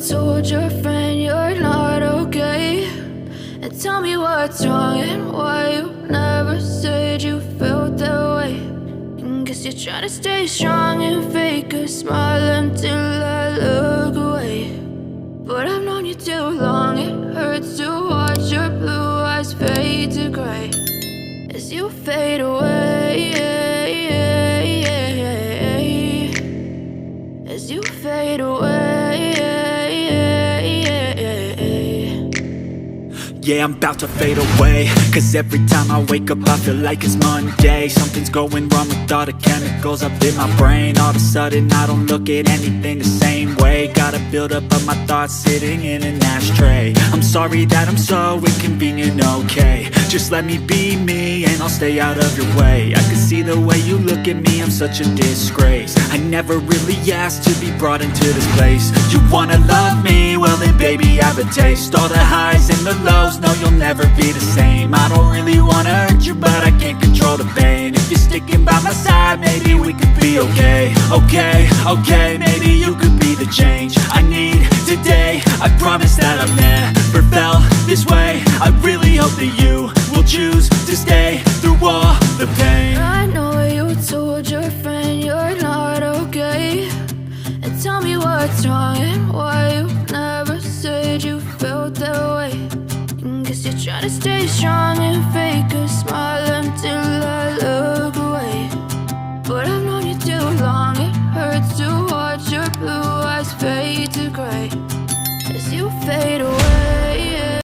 told your friend you're not okay, and tell me what's wrong and why you never said you felt that way. And guess you're trying to stay strong and fake a smile until I look away. But I've known you too long, it hurts to watch your blue eyes fade to gray as you fade away, as you fade away. Yeah, I'm about to fade away, cause every time I wake up I feel like it's Monday. Something's going wrong with all the chemicals up in my brain. All of a sudden I don't look at anything the same way. Got a buildup of my thoughts sitting in an ashtray. I'm sorry that I'm so inconvenient, okay. Just let me be me and I'll stay out of your way. I can see the way you look at me, I'm such a disgrace. I never really asked to be brought into this place. You wanna love me? Well then baby I have a taste. All the highs and the lows, no you'll never be the same. I don't really wanna hurt you but I can't control the pain. If you're sticking by my side maybe we could be okay. Okay, maybe you could be the change I need today. I promise that I've never felt this way. I really hope that you will choose to stay through all the pain. I know you told your friend you're not okay, and tell me what's wrong and why you never said you felt that way. And guess you're trying to stay strong and fake a smile